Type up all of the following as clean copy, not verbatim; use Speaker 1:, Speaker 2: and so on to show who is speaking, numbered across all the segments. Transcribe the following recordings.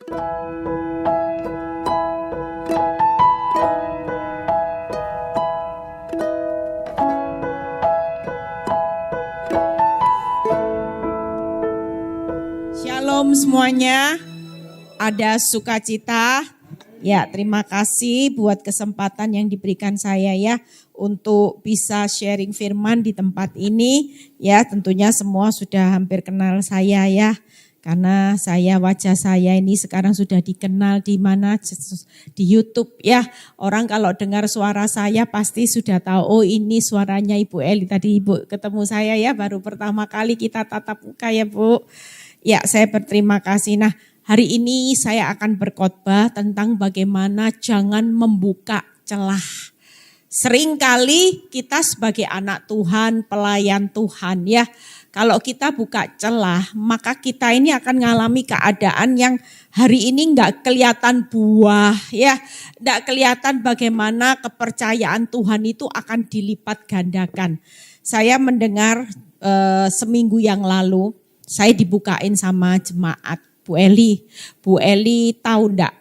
Speaker 1: Shalom semuanya, ada sukacita. Ya, terima kasih buat kesempatan yang diberikan saya ya untuk bisa sharing firman di tempat ini. Ya, tentunya semua sudah hampir kenal saya ya. Karena wajah saya ini sekarang sudah dikenal di mana, di YouTube ya. Orang kalau dengar suara saya pasti sudah tahu, oh ini suaranya Ibu Eli. Tadi Ibu ketemu saya ya, baru pertama kali kita tatap muka ya Bu. Ya, saya berterima kasih. Nah, hari ini saya akan berkhotbah tentang bagaimana jangan membuka celah. Seringkali kita sebagai anak Tuhan, pelayan Tuhan ya, kalau kita buka celah, maka kita ini akan mengalami keadaan yang hari ini enggak kelihatan buah ya, enggak kelihatan bagaimana kepercayaan Tuhan itu akan dilipat gandakan. Saya mendengar seminggu yang lalu, saya dibukain sama jemaat Bu Eli. Bu Eli tahu enggak,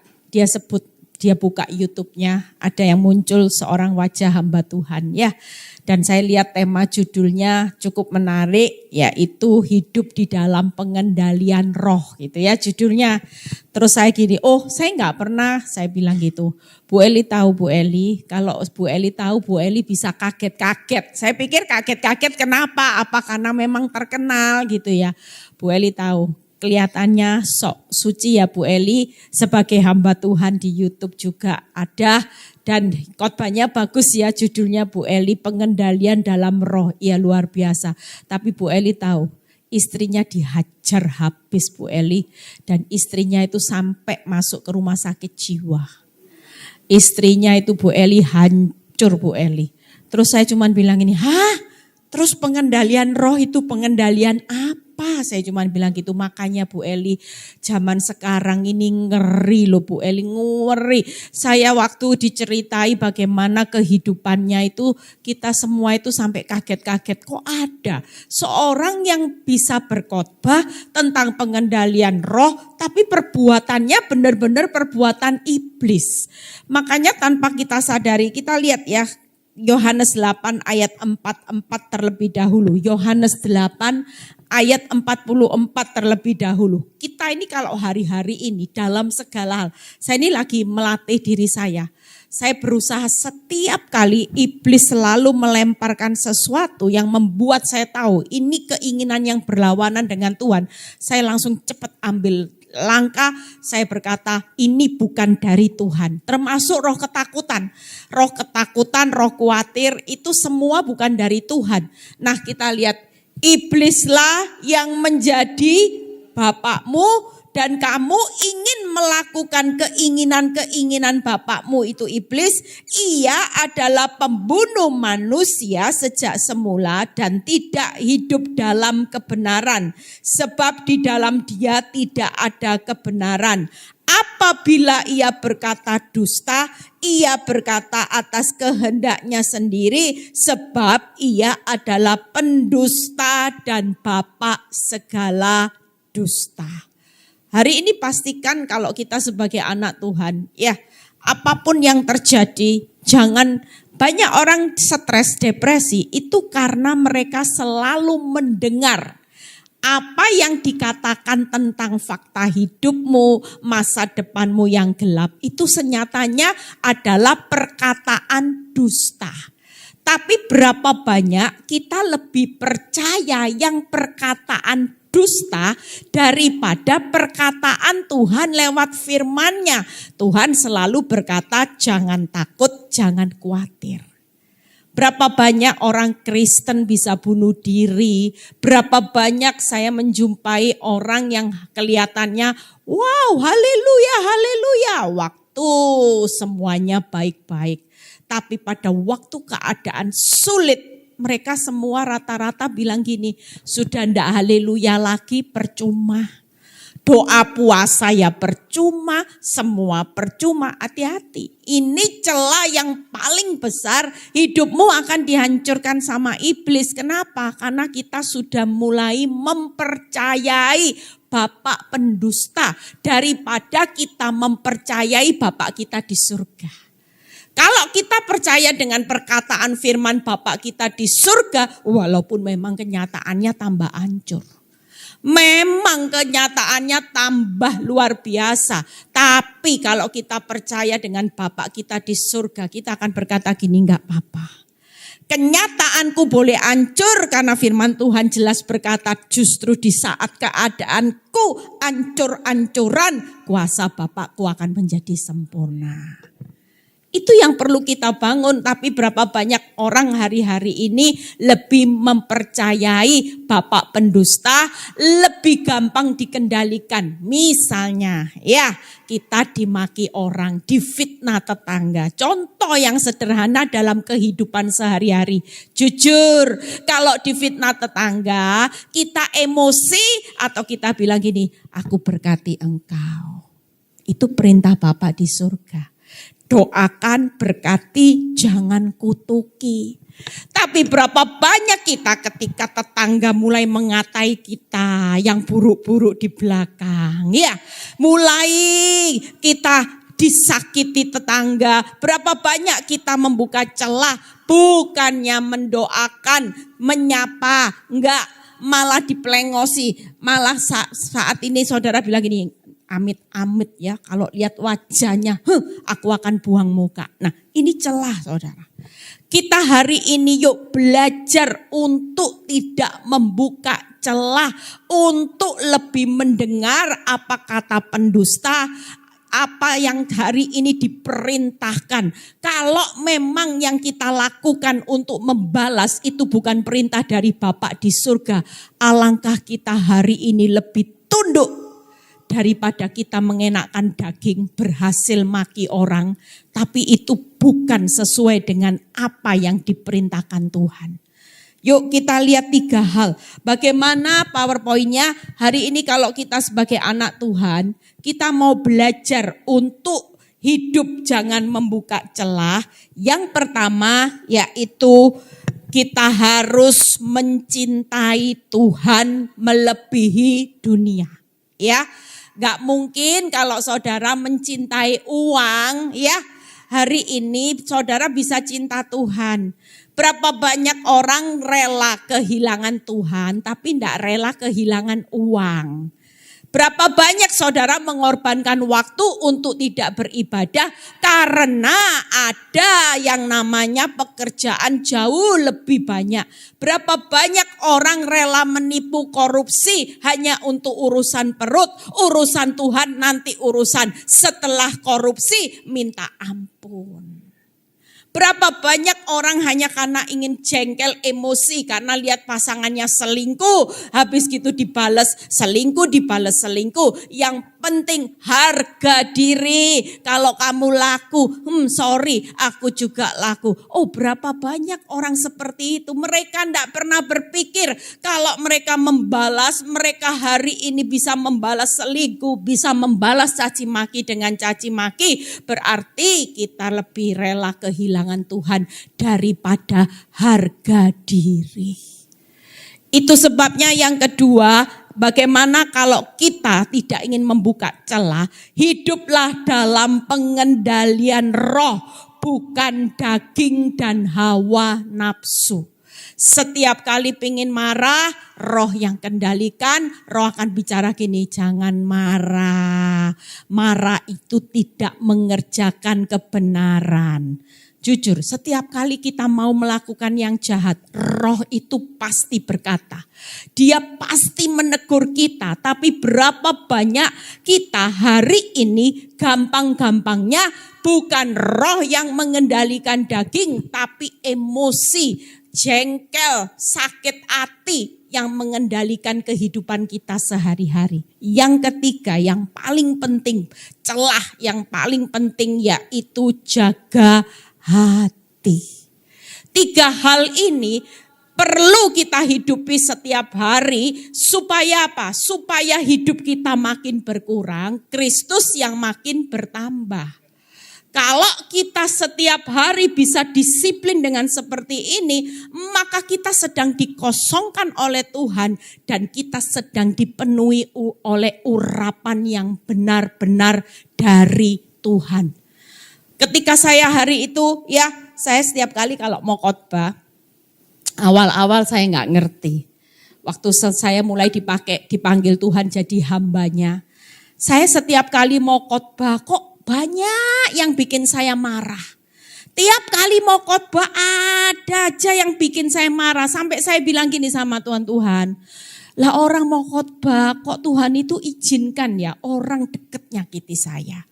Speaker 1: dia buka YouTube-nya, ada yang muncul seorang wajah hamba Tuhan ya. Dan saya lihat tema judulnya cukup menarik, yaitu hidup di dalam pengendalian roh gitu ya judulnya. Terus saya gini, saya enggak pernah, saya bilang gitu. Bu Eli tahu Bu Eli, kalau Bu Eli tahu Bu Eli bisa kaget-kaget. Saya pikir kaget-kaget kenapa? Apa karena memang terkenal gitu ya. Bu Eli tahu. Kelihatannya sok suci ya Bu Eli, sebagai hamba Tuhan di YouTube juga ada dan khotbahnya bagus ya, judulnya Bu Eli pengendalian dalam roh, ya luar biasa. Tapi Bu Eli tahu istrinya dihajar habis Bu Eli dan istrinya itu sampai masuk ke rumah sakit jiwa. Istrinya itu Bu Eli hancur Bu Eli. Terus saya cuma bilang ini, terus pengendalian roh itu pengendalian apa? Saya cuma bilang gitu, makanya Bu Eli zaman sekarang ini ngeri loh Bu Eli, ngeri. Saya waktu diceritai bagaimana kehidupannya itu, kita semua itu sampai kaget-kaget, kok ada seorang yang bisa berkhotbah tentang pengendalian roh, tapi perbuatannya benar-benar perbuatan iblis. Makanya tanpa kita sadari, kita lihat ya, Yohanes 8 ayat 44 terlebih dahulu. Yohanes 8 ayat 44 terlebih dahulu. Kita ini kalau hari-hari ini dalam segala hal, saya ini lagi melatih diri saya. Saya berusaha setiap kali iblis selalu melemparkan sesuatu yang membuat saya tahu ini keinginan yang berlawanan dengan Tuhan. Saya langsung cepat ambil langkah, saya berkata ini bukan dari Tuhan. Termasuk roh ketakutan, roh khawatir itu semua bukan dari Tuhan. Nah kita lihat, iblislah yang menjadi bapakmu dan kamu ingin melakukan keinginan-keinginan bapakmu itu iblis. Ia adalah pembunuh manusia sejak semula dan tidak hidup dalam kebenaran. Sebab di dalam dia tidak ada kebenaran. Apabila ia berkata dusta, ia berkata atas kehendaknya sendiri, sebab ia adalah pendusta dan bapak segala dusta. Hari ini pastikan kalau kita sebagai anak Tuhan, ya apapun yang terjadi, jangan, banyak orang stres, depresi, itu karena mereka selalu mendengar apa yang dikatakan tentang fakta hidupmu, masa depanmu yang gelap, itu senyatanya adalah perkataan dusta. Tapi berapa banyak kita lebih percaya yang perkataan dusta daripada perkataan Tuhan lewat firman-Nya. Tuhan selalu berkata jangan takut, jangan khawatir. Berapa banyak orang Kristen bisa bunuh diri, berapa banyak saya menjumpai orang yang kelihatannya wow haleluya haleluya, waktu semuanya baik-baik. Tapi pada waktu keadaan sulit, mereka semua rata-rata bilang gini, sudah ndak haleluya lagi, percuma. Doa puasa ya percuma, semua percuma, hati-hati. Ini celah yang paling besar, hidupmu akan dihancurkan sama iblis. Kenapa? Karena kita sudah mulai mempercayai bapak pendusta daripada kita mempercayai bapak kita di surga. Kalau kita percaya dengan perkataan firman bapak kita di surga, walaupun memang kenyataannya tambah hancur. Memang kenyataannya tambah luar biasa. Tapi kalau kita percaya dengan Bapak kita di surga, kita akan berkata gini, enggak apa-apa. Kenyataanku boleh hancur karena firman Tuhan jelas berkata justru di saat keadaanku hancur-hancuran, kuasa Bapakku akan menjadi sempurna. Itu yang perlu kita bangun, tapi berapa banyak orang hari-hari ini lebih mempercayai bapak pendusta, lebih gampang dikendalikan. Misalnya ya kita dimaki orang, difitnah tetangga. Contoh yang sederhana dalam kehidupan sehari-hari. Jujur, kalau difitnah tetangga, kita emosi atau kita bilang gini, aku berkati engkau. Itu perintah Bapak di surga. Doakan, berkati, jangan kutuki. Tapi berapa banyak kita ketika tetangga mulai mengatai kita yang buruk-buruk di belakang. Ya, mulai kita disakiti tetangga. Berapa banyak kita membuka celah, bukannya mendoakan, menyapa, enggak, malah diplengosi. Malah saat ini saudara bilang gini, amit-amit ya, kalau lihat wajahnya, aku akan buang muka. Nah, ini celah saudara. Kita hari ini yuk belajar untuk tidak membuka celah, untuk lebih mendengar apa kata pendusta, apa yang hari ini diperintahkan. Kalau memang yang kita lakukan untuk membalas itu bukan perintah dari Bapak di surga, alangkah kita hari ini lebih tunduk daripada kita mengenakan daging berhasil maki orang, tapi itu bukan sesuai dengan apa yang diperintahkan Tuhan. Yuk kita lihat 3 hal. Bagaimana PowerPoint-nya hari ini kalau kita sebagai anak Tuhan, kita mau belajar untuk hidup jangan membuka celah. Yang pertama yaitu kita harus mencintai Tuhan melebihi dunia. Ya. Gak mungkin kalau saudara mencintai uang, ya hari ini saudara bisa cinta Tuhan. Berapa banyak orang rela kehilangan Tuhan tapi gak rela kehilangan uang. Berapa banyak saudara mengorbankan waktu untuk tidak beribadah karena ada yang namanya pekerjaan jauh lebih banyak. Berapa banyak orang rela menipu korupsi hanya untuk urusan perut, urusan Tuhan nanti urusan setelah korupsi minta ampun. Berapa banyak orang hanya karena ingin jengkel emosi karena lihat pasangannya selingkuh. Habis gitu dibales selingkuh, dibales selingkuh. Yang penting harga diri. Kalau kamu laku, sorry aku juga laku. Oh berapa banyak orang seperti itu. Mereka tidak pernah berpikir kalau mereka membalas, mereka hari ini bisa membalas selingkuh, bisa membalas caci maki dengan caci maki. Berarti kita lebih rela kehilangan Tuhan daripada harga diri. Itu sebabnya yang kedua, bagaimana kalau kita tidak ingin membuka celah, hiduplah dalam pengendalian roh, bukan daging dan hawa nafsu. Setiap kali pingin marah, roh yang kendalikan, roh akan bicara gini, jangan marah. Marah itu tidak mengerjakan kebenaran. Jujur, setiap kali kita mau melakukan yang jahat, roh itu pasti berkata. Dia pasti menegur kita, tapi berapa banyak kita hari ini gampang-gampangnya bukan roh yang mengendalikan daging, tapi emosi, jengkel, sakit hati yang mengendalikan kehidupan kita sehari-hari. Yang ketiga, yang paling penting, celah yang paling penting yaitu jaga hati. 3 hal ini perlu kita hidupi setiap hari supaya apa? Supaya hidup kita makin berkurang, Kristus yang makin bertambah. Kalau kita setiap hari bisa disiplin dengan seperti ini, maka kita sedang dikosongkan oleh Tuhan dan kita sedang dipenuhi oleh urapan yang benar-benar dari Tuhan. Ketika saya hari itu, saya setiap kali kalau mau khotbah, awal-awal saya nggak ngerti. Waktu saya mulai dipanggil Tuhan jadi hambanya, saya setiap kali mau khotbah kok banyak yang bikin saya marah. Tiap kali mau khotbah ada aja yang bikin saya marah. Sampai saya bilang gini sama Tuhan, lah orang mau khotbah kok Tuhan itu izinkan ya orang deket nyakiti saya.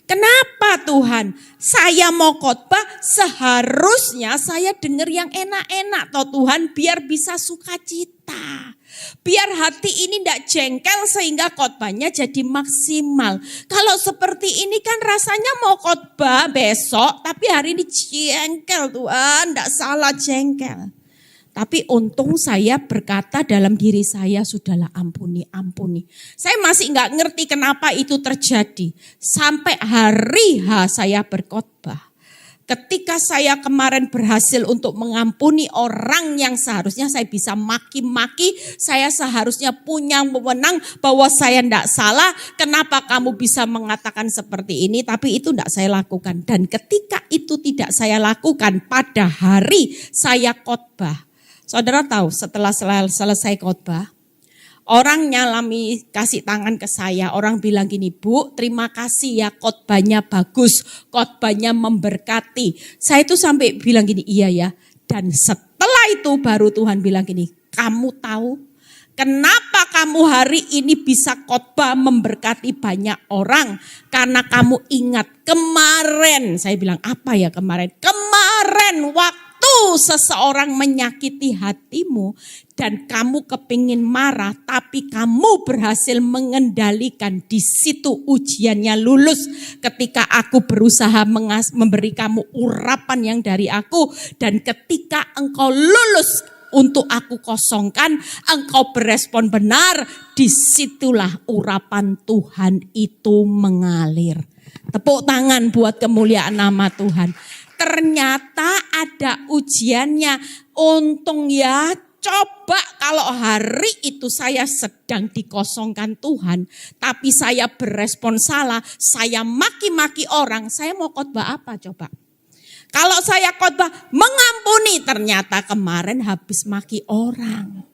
Speaker 1: Kenapa Tuhan? Saya mau khotbah seharusnya saya dengar yang enak-enak toh Tuhan biar bisa sukacita. Biar hati ini tidak jengkel sehingga khotbahnya jadi maksimal. Kalau seperti ini kan rasanya mau khotbah besok tapi hari ini jengkel Tuhan, tidak salah jengkel. Tapi untung saya berkata dalam diri saya, sudahlah ampuni. Saya masih nggak ngerti kenapa itu terjadi. Sampai hari saya berkhotbah. Ketika saya kemarin berhasil untuk mengampuni orang yang seharusnya saya bisa maki-maki, saya seharusnya punya wewenang bahwa saya tidak salah, kenapa kamu bisa mengatakan seperti ini, tapi itu tidak saya lakukan. Dan ketika itu tidak saya lakukan pada hari saya khotbah, saudara tahu setelah selesai khotbah, orang nyalami kasih tangan ke saya, orang bilang gini, Bu terima kasih ya khotbahnya bagus, khotbahnya memberkati. Saya itu sampai bilang gini, iya ya. Dan setelah itu baru Tuhan bilang gini, kamu tahu kenapa kamu hari ini bisa khotbah memberkati banyak orang? Karena kamu ingat kemarin, saya bilang apa ya kemarin? Kemarin waktu seseorang menyakiti hatimu dan kamu kepingin marah tapi kamu berhasil mengendalikan, di situ ujiannya lulus. Ketika aku berusaha memberi kamu urapan yang dari aku dan ketika engkau lulus untuk aku kosongkan, engkau berespon benar, disitulah urapan Tuhan itu mengalir. Tepuk tangan buat kemuliaan nama Tuhan. Ternyata ada ujiannya. Untung ya, coba kalau hari itu saya sedang dikosongkan Tuhan, tapi saya berespon salah, saya maki-maki orang, saya mau khotbah apa coba? Kalau saya khotbah mengampuni, ternyata kemarin habis maki orang.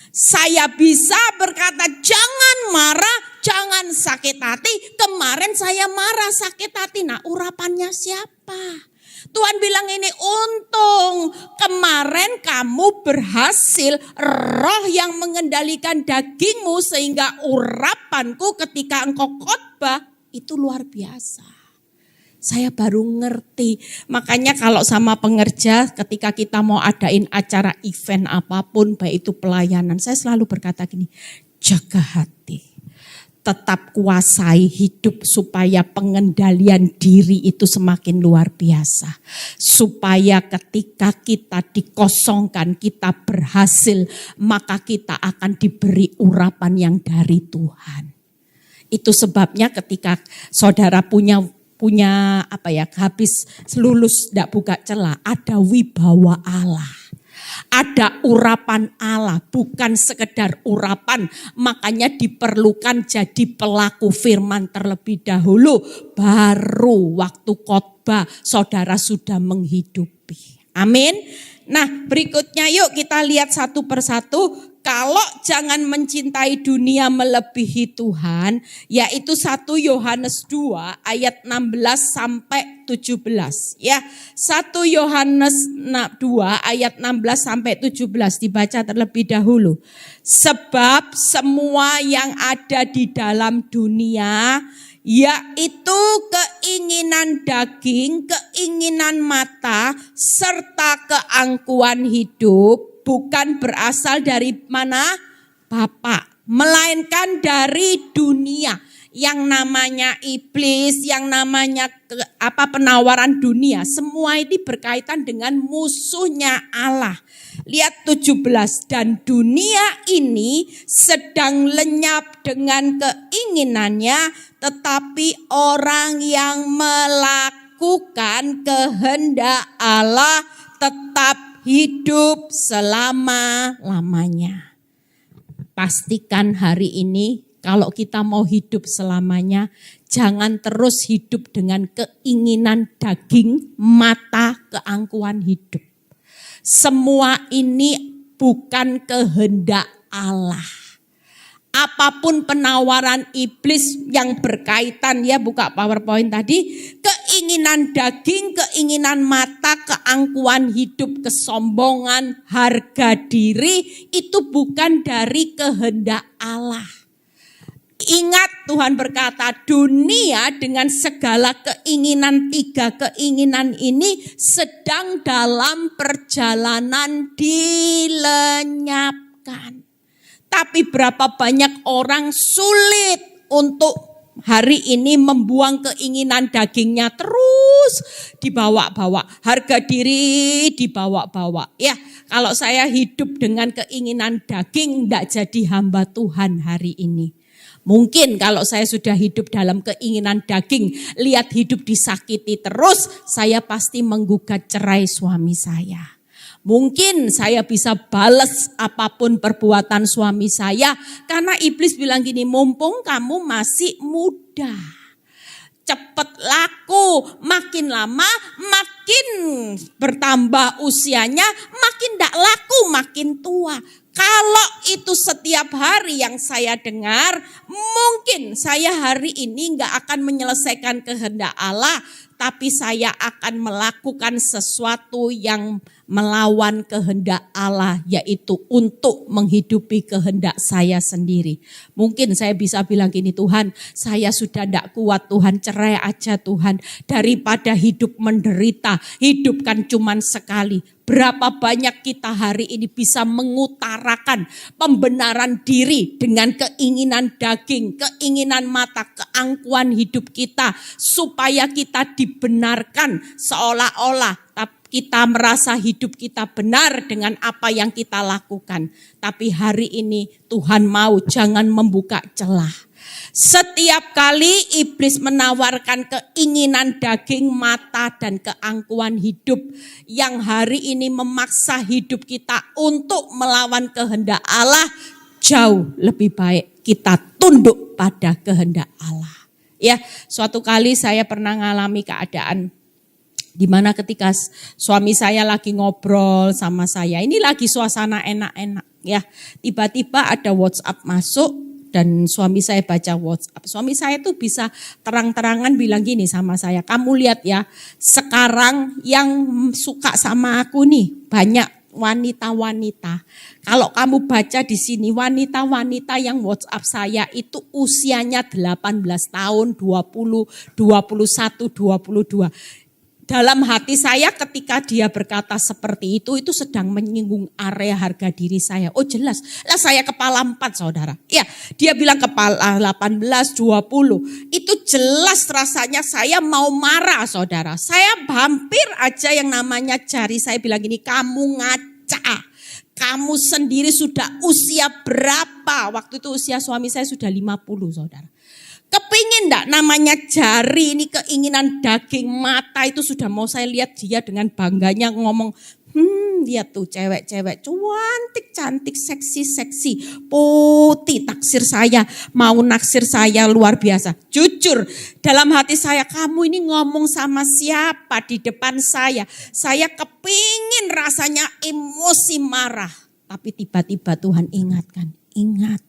Speaker 1: Saya bisa berkata jangan marah, jangan sakit hati. Kemarin saya marah, sakit hati. Nah, urapannya siapa? Tuhan bilang ini, untung kemarin kamu berhasil, roh yang mengendalikan dagingmu sehingga urapanku ketika engkau khotbah itu luar biasa. Saya baru ngerti. Makanya kalau sama pengerja ketika kita mau adain acara event apapun, baik itu pelayanan, saya selalu berkata gini, jaga hati. Tetap kuasai hidup supaya pengendalian diri itu semakin luar biasa. Supaya ketika kita dikosongkan, kita berhasil, maka kita akan diberi urapan yang dari Tuhan. Itu sebabnya ketika saudara punya habis lulus tidak buka celah, ada wibawa Allah. Ada urapan Allah, bukan sekedar urapan. Makanya diperlukan jadi pelaku firman terlebih dahulu. Baru waktu khotbah saudara sudah menghidupi. Amin. Nah, berikutnya yuk kita lihat satu persatu. Kalau jangan mencintai dunia melebihi Tuhan, yaitu 1 Yohanes 2 ayat 16 sampai 17. Ya, 1 Yohanes 2 ayat 16 sampai 17 dibaca terlebih dahulu. Sebab semua yang ada di dalam dunia, yaitu keinginan daging, keinginan mata, serta keangkuhan hidup, bukan berasal dari mana? Bapa, melainkan dari dunia. Yang namanya iblis, yang namanya penawaran dunia, semua ini berkaitan dengan musuhnya Allah. Lihat 17, dan dunia ini sedang lenyap dengan keinginannya, tetapi orang yang melakukan melakukan kehendak Allah tetap hidup selama-lamanya. Pastikan hari ini kalau kita mau hidup selamanya, jangan terus hidup dengan keinginan daging, mata, keangkuhan hidup. Semua ini bukan kehendak Allah. Apapun penawaran iblis yang berkaitan, ya buka PowerPoint tadi, keinginan daging, keinginan mata, keangkuhan hidup, kesombongan, harga diri, itu bukan dari kehendak Allah. Ingat Tuhan berkata, dunia dengan segala keinginan, 3 keinginan ini sedang dalam perjalanan dilenyapkan. Tapi berapa banyak orang sulit untuk hari ini membuang keinginan dagingnya, terus dibawa-bawa. Harga diri dibawa-bawa. Ya, kalau saya hidup dengan keinginan daging, tidak jadi hamba Tuhan hari ini. Mungkin kalau saya sudah hidup dalam keinginan daging, lihat hidup disakiti terus, saya pasti menggugat cerai suami saya. Mungkin saya bisa balas apapun perbuatan suami saya, karena iblis bilang gini, mumpung kamu masih muda, cepat laku, makin lama makin bertambah usianya, makin tidak laku, makin tua. Kalau itu setiap hari yang saya dengar, mungkin saya hari ini nggak akan menyelesaikan kehendak Allah, tapi saya akan melakukan sesuatu yang melawan kehendak Allah, yaitu untuk menghidupi kehendak saya sendiri. Mungkin saya bisa bilang gini, Tuhan, saya sudah tidak kuat, Tuhan, cerai aja Tuhan, daripada hidup menderita, hidup kan cuman sekali. Berapa banyak kita hari ini bisa mengutarakan pembenaran diri dengan keinginan daging, keinginan mata, keangkuhan hidup kita, supaya kita dibenarkan seolah-olah kita merasa hidup kita benar dengan apa yang kita lakukan. Tapi hari ini Tuhan mau jangan membuka celah. Setiap kali iblis menawarkan keinginan daging, mata, dan keangkuhan hidup yang hari ini memaksa hidup kita untuk melawan kehendak Allah, jauh lebih baik kita tunduk pada kehendak Allah. Ya, suatu kali saya pernah mengalami keadaan di mana ketika suami saya lagi ngobrol sama saya, ini lagi suasana enak-enak ya, tiba-tiba ada WhatsApp masuk dan suami saya baca WhatsApp. Suami saya tuh bisa terang-terangan bilang gini sama saya, kamu lihat ya, sekarang yang suka sama aku nih banyak wanita-wanita. Kalau kamu baca di sini, wanita-wanita yang WhatsApp saya itu usianya 18 tahun, 20, 21, 22. Dalam hati saya ketika dia berkata seperti itu sedang menyinggung area harga diri saya. Oh jelas, lah saya kepala 4 saudara. Ya, dia bilang kepala 18, 20. Itu jelas rasanya saya mau marah saudara. Saya hampir aja yang namanya jari saya bilang gini, kamu ngaca. Kamu sendiri sudah usia berapa? Waktu itu usia suami saya sudah 50 saudara. Kepingin enggak namanya jari ini, keinginan daging, mata itu sudah mau saya lihat dia dengan bangganya ngomong, lihat tuh cewek-cewek cantik, seksi, putih, taksir saya, mau naksir saya luar biasa. Jujur dalam hati saya, kamu ini ngomong sama siapa di depan saya? Saya kepingin rasanya emosi marah, tapi tiba-tiba Tuhan ingatkan, ingat.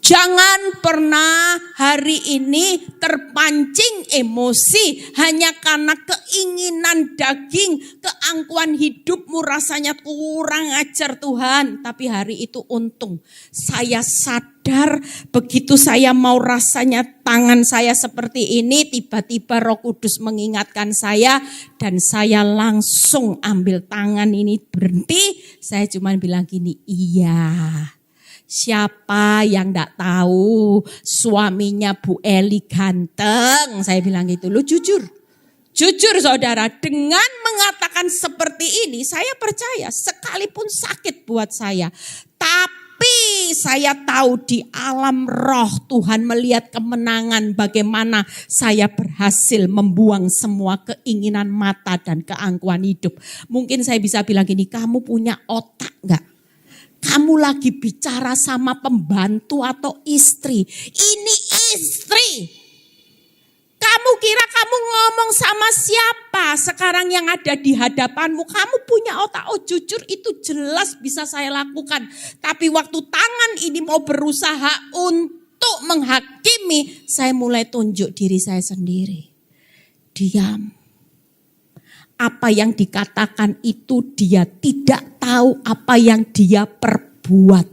Speaker 1: Jangan pernah hari ini terpancing emosi hanya karena keinginan daging, keangkuhan hidupmu rasanya kurang ajar Tuhan. Tapi hari itu untung saya sadar begitu saya mau rasanya tangan saya seperti ini, tiba-tiba Roh Kudus mengingatkan saya dan saya langsung ambil tangan ini berhenti. Saya cuma bilang gini, iya. Siapa yang enggak tahu suaminya Bu Eli ganteng? Saya bilang gitu. Lu jujur saudara, dengan mengatakan seperti ini saya percaya sekalipun sakit buat saya. Tapi saya tahu di alam roh Tuhan melihat kemenangan bagaimana saya berhasil membuang semua keinginan mata dan keangkuhan hidup. Mungkin saya bisa bilang gini, kamu punya otak gak? Kamu lagi bicara sama pembantu atau istri. Ini istri. Kamu kira kamu ngomong sama siapa sekarang yang ada di hadapanmu? Kamu punya otak, oh jujur itu jelas bisa saya lakukan. Tapi waktu tangan ini mau berusaha untuk menghakimi, saya mulai tunjuk diri saya sendiri. Diam. Apa yang dikatakan itu dia tidak tahu apa yang dia perbuat.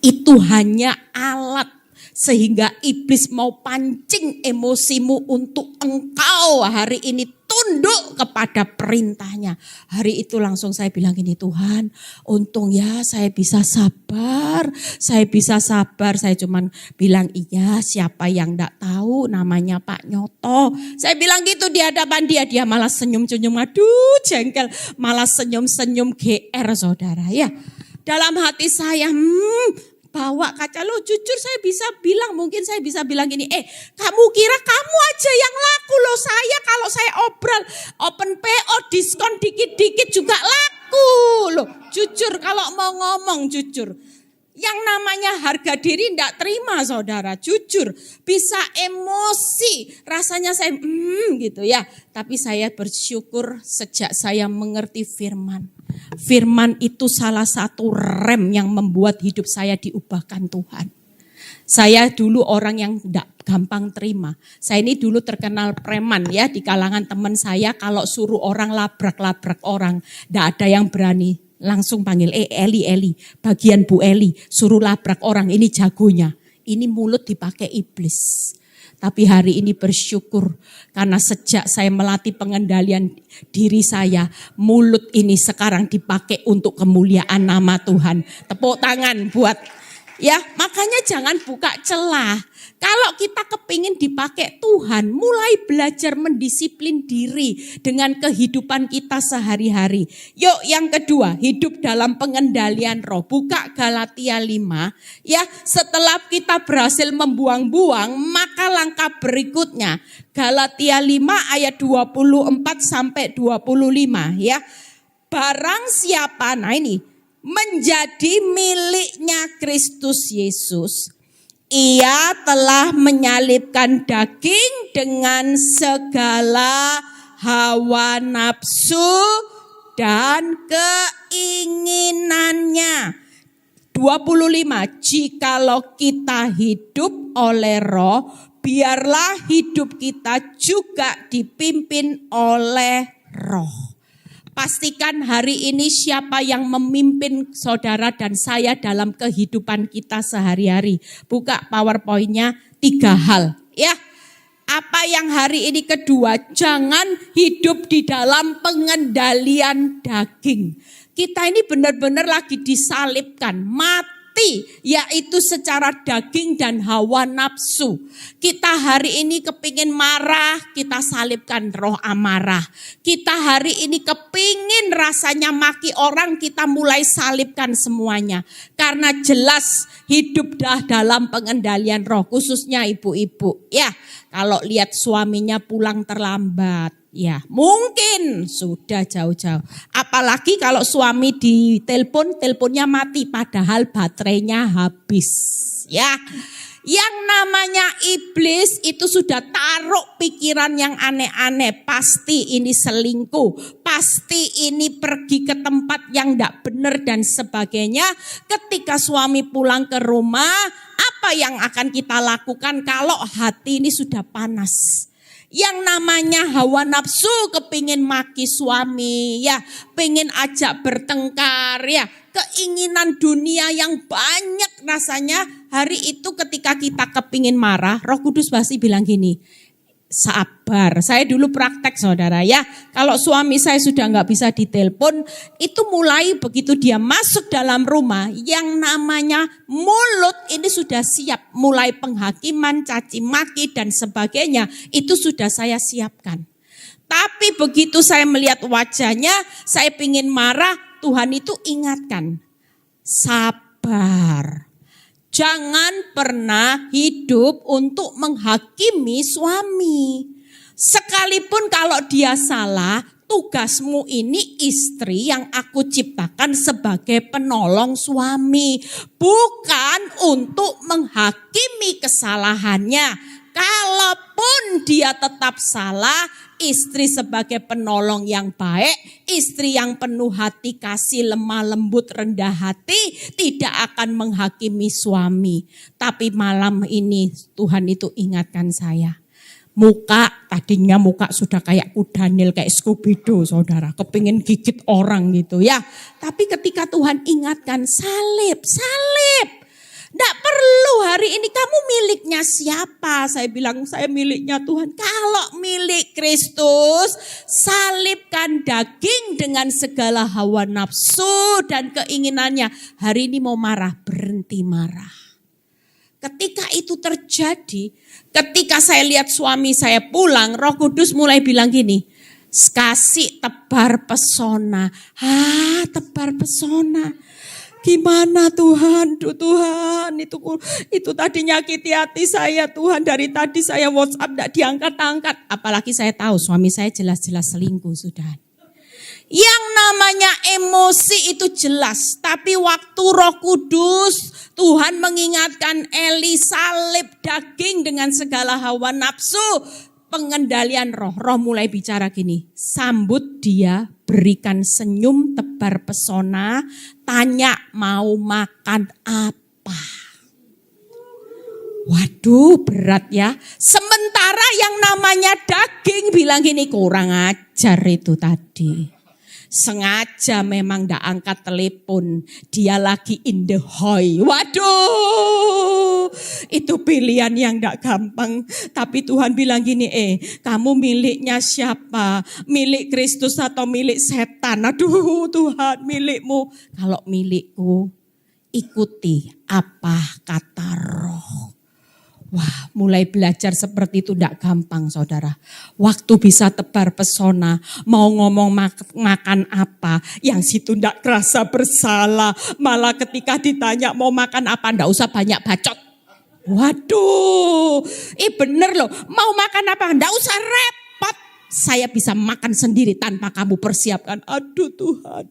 Speaker 1: Itu hanya alat sehingga iblis mau pancing emosimu untuk engkau hari ini tunduk kepada perintahnya. Hari itu langsung saya bilang gini, Tuhan untung ya saya bisa sabar. Saya cuman bilang iya, siapa yang enggak tahu namanya Pak Nyoto. Saya bilang gitu di hadapan dia, dia malah senyum-senyum, aduh jengkel, malah senyum-senyum GR saudara ya. Dalam hati saya, bawa kaca lo, jujur saya bisa bilang, mungkin saya bisa bilang gini, kamu kira kamu aja yang laku loh, saya kalau saya open PO diskon dikit-dikit juga laku loh. Jujur kalau mau ngomong jujur. Yang namanya harga diri enggak terima saudara, jujur. Bisa emosi, rasanya saya gitu ya. Tapi saya bersyukur sejak saya mengerti firman. Firman itu salah satu rem yang membuat hidup saya diubahkan Tuhan. Saya dulu orang yang enggak gampang terima. Saya ini dulu terkenal preman ya di kalangan teman saya, kalau suruh orang labrak-labrak orang, enggak ada yang berani. Langsung panggil, Eli, bagian Bu Eli, suruh labrak orang, ini jagonya. Ini mulut dipakai iblis. Tapi hari ini bersyukur karena sejak saya melatih pengendalian diri saya, mulut ini sekarang dipakai untuk kemuliaan nama Tuhan. Tepuk tangan buat ya, makanya jangan buka celah. Kalau kita kepingin dipakai Tuhan, mulai belajar mendisiplin diri dengan kehidupan kita sehari-hari. Yuk yang kedua, hidup dalam pengendalian roh. Buka Galatia 5. Ya, setelah kita berhasil membuang-buang, maka langkah berikutnya. Galatia 5 ayat 24 sampai 25 ya. Barang siapa, nah ini, menjadi miliknya Kristus Yesus, ia telah menyalibkan daging dengan segala hawa nafsu dan keinginannya. 25, jikalau kita hidup oleh roh, biarlah hidup kita juga dipimpin oleh roh. Pastikan hari ini siapa yang memimpin saudara dan saya dalam kehidupan kita sehari-hari. Buka PowerPoint-nya, 3 hal. Ya, apa yang hari ini kedua, jangan hidup di dalam pengendalian daging. Kita ini benar-benar lagi disalibkan, mati, yaitu secara daging dan hawa nafsu. Kita hari ini kepingin marah, kita salibkan roh amarah. Kita hari ini kepingin rasanya maki orang, kita mulai salibkan semuanya. Karena jelas hidup dah dalam pengendalian roh, khususnya ibu-ibu. Ya, kalau lihat suaminya pulang terlambat, ya mungkin sudah jauh-jauh. Apalagi kalau suami teleponnya mati padahal baterainya habis. Ya, yang namanya iblis itu sudah taruh pikiran yang aneh-aneh. Pasti ini selingkuh, pasti ini pergi ke tempat yang tidak benar dan sebagainya. Ketika suami pulang ke rumah, apa yang akan kita lakukan kalau hati ini sudah panas? Yang namanya hawa nafsu kepingin maki suami, ya, pengen ajak bertengkar, ya, keinginan dunia yang banyak rasanya. Hari itu ketika kita kepingin marah, Roh Kudus pasti bilang gini, sabar. Saya dulu praktek saudara ya, kalau suami saya sudah nggak bisa ditelepon, itu mulai begitu dia masuk dalam rumah, yang namanya mulut ini sudah siap, mulai penghakiman, caci maki dan sebagainya, itu sudah saya siapkan. Tapi begitu saya melihat wajahnya, saya pingin marah, Tuhan itu ingatkan, sabar. Jangan pernah hidup untuk menghakimi suami. Sekalipun kalau dia salah, tugasmu ini istri yang aku ciptakan sebagai penolong suami. Bukan untuk menghakimi kesalahannya. Kalaupun dia tetap salah, istri sebagai penolong yang baik, istri yang penuh hati kasih, lemah lembut, rendah hati, tidak akan menghakimi suami. Tapi malam ini Tuhan itu ingatkan saya. Tadinya muka sudah kayak kudanil, kayak Scooby-Doo saudara. Kepingin gigit orang gitu ya. Tapi ketika Tuhan ingatkan salib. Tidak perlu hari ini kamu miliknya siapa? Saya bilang saya miliknya Tuhan. Kalau milik Kristus, salibkan daging dengan segala hawa nafsu dan keinginannya. Hari ini mau marah, berhenti marah. Ketika itu terjadi, ketika saya lihat suami saya pulang, Roh Kudus mulai bilang gini, kasih tebar pesona. Tebar pesona. Gimana Tuhan, Tuhan itu tadi nyakiti hati saya Tuhan. Dari tadi saya WhatsApp tidak diangkat-angkat. Apalagi saya tahu suami saya jelas-jelas selingkuh sudah. Yang namanya emosi itu jelas. Tapi waktu Roh Kudus, Tuhan mengingatkan Eli salib daging dengan segala hawa nafsu. Pengendalian roh mulai bicara gini, sambut dia, berikan senyum tebar pesona, tanya mau makan apa. Waduh berat ya, sementara yang namanya daging bilang gini, kurang ajar itu tadi. Sengaja memang gak angkat telepon, dia lagi in the high. Waduh, itu pilihan yang gak gampang. Tapi Tuhan bilang gini, kamu miliknya siapa? Milik Kristus atau milik setan? Aduh Tuhan, milikmu. Kalau milikku, ikuti apa kata Roh. Wah, mulai belajar seperti itu tidak gampang saudara. Waktu bisa tebar pesona, mau ngomong makan apa, yang situ tidak kerasa bersalah. Malah ketika ditanya mau makan apa, tidak usah banyak bacot. Waduh, bener loh, mau makan apa, tidak usah repot. Saya bisa makan sendiri tanpa kamu persiapkan. Aduh Tuhan.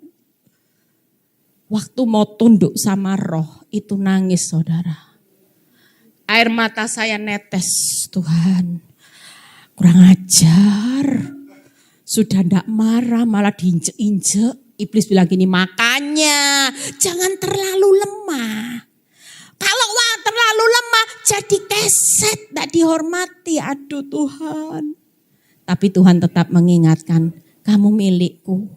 Speaker 1: Waktu mau tunduk sama Roh, itu nangis saudara. Air mata saya netes, Tuhan kurang ajar. Sudah tidak marah, malah diinjek-injek. Iblis bilang gini, makanya jangan terlalu lemah. Kalau terlalu lemah jadi keset, tidak dihormati. Aduh Tuhan. Tapi Tuhan tetap mengingatkan, kamu milikku.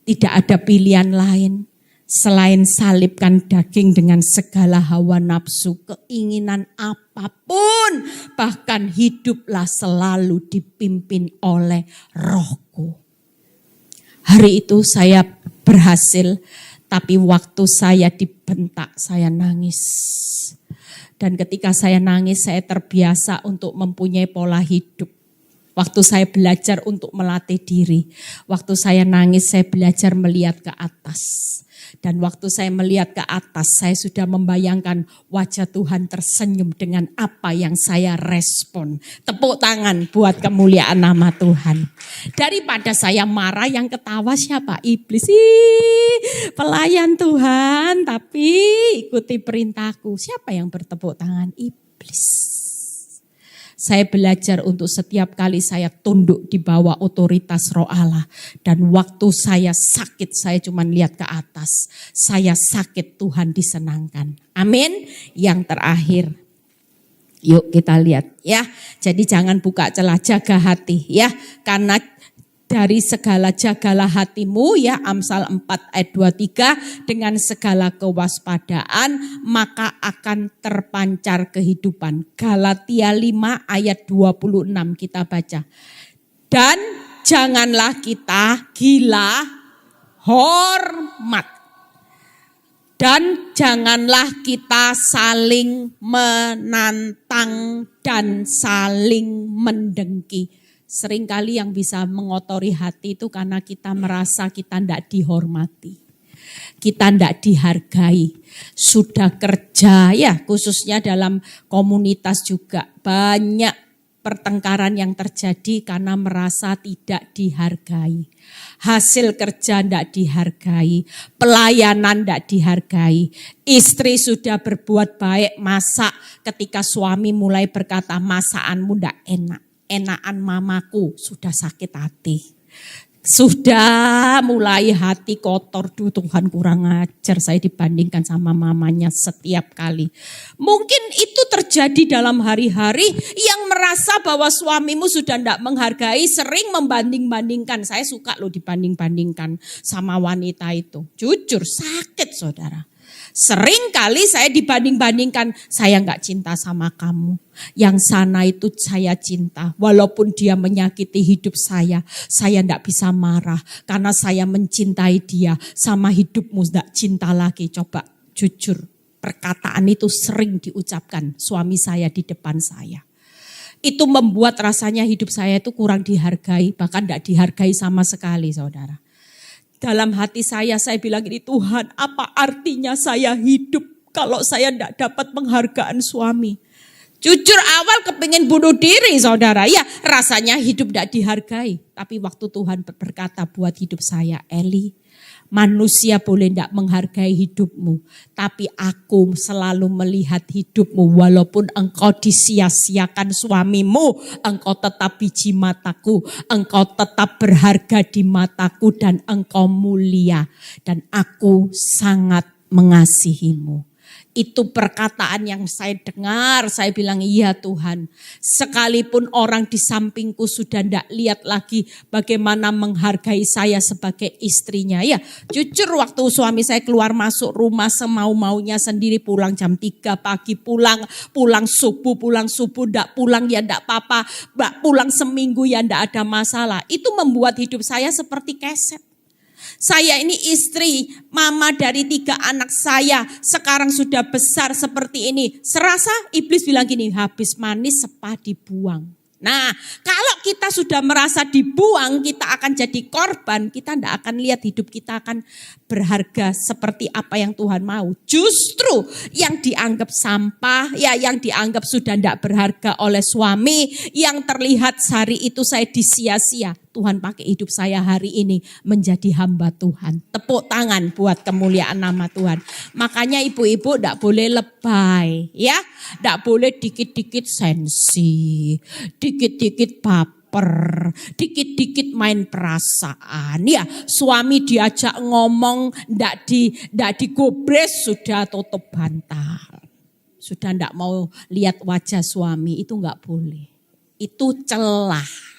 Speaker 1: Tidak ada pilihan lain. Selain salibkan daging dengan segala hawa nafsu, keinginan apapun, bahkan hiduplah selalu dipimpin oleh Rohku. Hari itu saya berhasil, tapi waktu saya dibentak, saya nangis. Dan ketika saya nangis, saya terbiasa untuk mempunyai pola hidup. Waktu saya belajar untuk melatih diri, waktu saya nangis, saya belajar melihat ke atas. Dan waktu saya melihat ke atas, saya sudah membayangkan wajah Tuhan tersenyum dengan apa yang saya respon. Tepuk tangan buat kemuliaan nama Tuhan. Daripada saya marah, yang ketawa siapa? Iblis. Pelayan Tuhan, tapi ikuti perintahku. Siapa yang bertepuk tangan? Iblis. Saya belajar untuk setiap kali saya tunduk di bawah otoritas Roh Allah. Dan waktu saya sakit, saya cuma lihat ke atas. Saya sakit, Tuhan disenangkan. Amin. Yang terakhir, yuk kita lihat ya. Jadi jangan buka celah, jaga hati ya. Karena dari segala jagalah hatimu ya, Amsal 4 ayat 23, dengan segala kewaspadaan maka akan terpancar kehidupan. Galatia 5 ayat 26 kita baca. Dan janganlah kita gila hormat. Dan janganlah kita saling menantang dan saling mendengki. Seringkali yang bisa mengotori hati itu karena kita merasa kita tidak dihormati. kita tidak dihargai. Sudah kerja ya, khususnya dalam komunitas juga banyak pertengkaran yang terjadi karena merasa tidak dihargai. Hasil kerja tidak dihargai, pelayanan tidak dihargai. Istri sudah berbuat baik, masak, ketika suami mulai berkata masakanmu tidak enak. Enakan mamaku, sudah sakit hati. Sudah mulai hati kotor, Tuhan kurang ajar saya dibandingkan sama mamanya setiap kali. Mungkin itu terjadi dalam hari-hari yang merasa bahwa suamimu sudah tidak menghargai, sering membanding-bandingkan. Saya suka loh dibanding-bandingkan sama wanita itu. Jujur sakit saudara. Sering kali saya dibanding-bandingkan, saya enggak cinta sama kamu. Yang sana itu saya cinta, walaupun dia menyakiti hidup saya enggak bisa marah. Karena saya mencintai dia, sama hidupmu enggak cinta lagi. Coba jujur, perkataan itu sering diucapkan suami saya di depan saya. Itu membuat rasanya hidup saya itu kurang dihargai, bahkan enggak dihargai sama sekali saudara. Dalam hati saya bilang ini, Tuhan apa artinya saya hidup kalau saya tidak dapat penghargaan suami. Jujur awal kepingin bunuh diri saudara. Ya rasanya hidup tidak dihargai. Tapi waktu Tuhan berkata buat hidup saya, Eli, manusia boleh tidak menghargai hidupmu. Tapi aku selalu melihat hidupmu. Walaupun engkau disia-siakan suamimu, engkau tetap biji mataku. Engkau tetap berharga di mataku dan engkau mulia. Dan aku sangat mengasihimu. Itu perkataan yang saya dengar, saya bilang iya Tuhan. Sekalipun orang di sampingku sudah tidak lihat lagi bagaimana menghargai saya sebagai istrinya. Ya, jujur waktu suami saya keluar masuk rumah semau-maunya sendiri, pulang jam 3 pagi, pulang subuh, tidak pulang ya tidak apa-apa, pulang seminggu ya tidak ada masalah. Itu membuat hidup saya seperti keset. Saya ini istri, mama dari 3 anak saya, sekarang sudah besar seperti ini. Serasa iblis bilang gini, habis manis sepah dibuang. Nah, kalau kita sudah merasa dibuang, kita akan jadi korban, kita tidak akan lihat hidup kita akan berharga seperti apa yang Tuhan mau. Justru yang dianggap sampah, ya yang dianggap sudah tidak berharga oleh suami, yang terlihat hari itu saya disia-sia. Tuhan pakai hidup saya hari ini menjadi hamba Tuhan. Tepuk tangan buat kemuliaan nama Tuhan. Makanya ibu-ibu tidak boleh lebay, ya, tidak boleh dikit-dikit sensi, dikit-dikit baper, dikit-dikit main perasaan. Ya, suami diajak ngomong tidak digobres sudah tutup bantal. Sudah tidak mau lihat wajah suami, itu enggak boleh. Itu celah.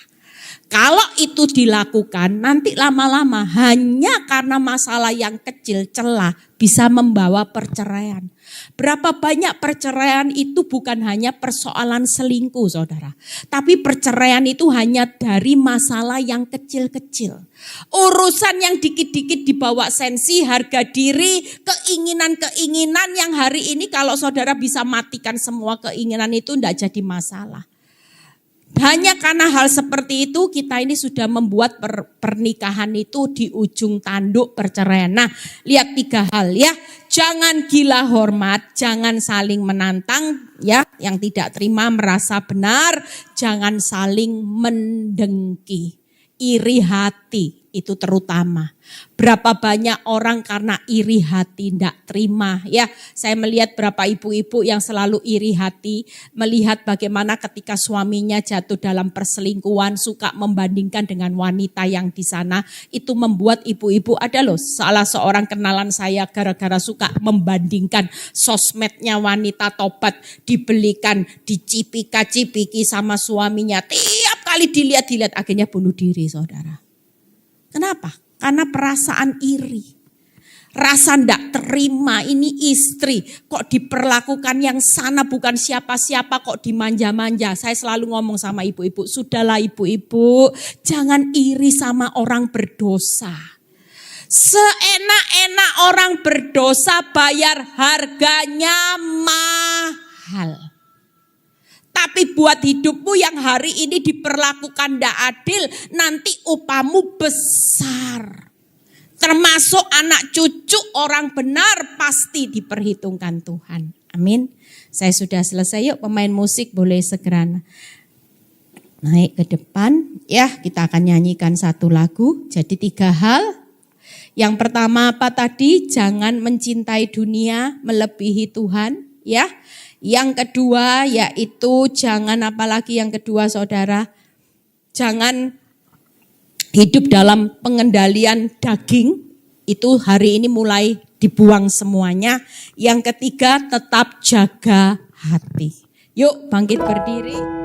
Speaker 1: Kalau itu dilakukan nanti lama-lama hanya karena masalah yang kecil celah bisa membawa perceraian. Berapa banyak perceraian itu bukan hanya persoalan selingkuh saudara. Tapi perceraian itu hanya dari masalah yang kecil-kecil. Urusan yang dikit-dikit dibawa sensi, harga diri, keinginan-keinginan yang hari ini kalau saudara bisa matikan semua keinginan itu tidak jadi masalah. Hanya karena hal seperti itu kita ini sudah membuat pernikahan itu di ujung tanduk perceraian. Nah, lihat 3 hal ya. Jangan gila hormat, jangan saling menantang ya, yang tidak terima merasa benar, jangan saling mendengki, iri hati itu terutama. Berapa banyak orang karena iri hati tidak terima ya. Saya melihat berapa ibu-ibu yang selalu iri hati melihat bagaimana ketika suaminya jatuh dalam perselingkuhan suka membandingkan dengan wanita yang di sana. Itu membuat ibu-ibu ada loh salah seorang kenalan saya gara-gara suka membandingkan sosmednya wanita tobat dibelikan dicipika-cipiki sama suaminya. Tiap kali dilihat akhirnya bunuh diri saudara. Kenapa? Karena perasaan iri. Rasa ndak terima ini istri. Kok diperlakukan yang sana bukan siapa-siapa kok dimanja-manja. Saya selalu ngomong sama ibu-ibu. Sudahlah ibu-ibu. Jangan iri sama orang berdosa. Seenak-enak orang berdosa bayar harganya mahal. Tapi buat hidupmu yang hari ini diperlakukan tidak adil, nanti upamu besar. Termasuk anak cucu bujuk orang benar pasti diperhitungkan Tuhan. Amin. Saya sudah selesai, yuk pemain musik boleh segera naik ke depan. Ya, kita akan nyanyikan satu lagu. Jadi 3 hal. Yang pertama apa tadi? Jangan mencintai dunia melebihi Tuhan. Ya. Yang kedua yaitu jangan, apalagi yang kedua saudara, jangan hidup dalam pengendalian daging. Itu hari ini mulai dibuang semuanya. Yang ketiga tetap jaga hati. Yuk bangkit berdiri.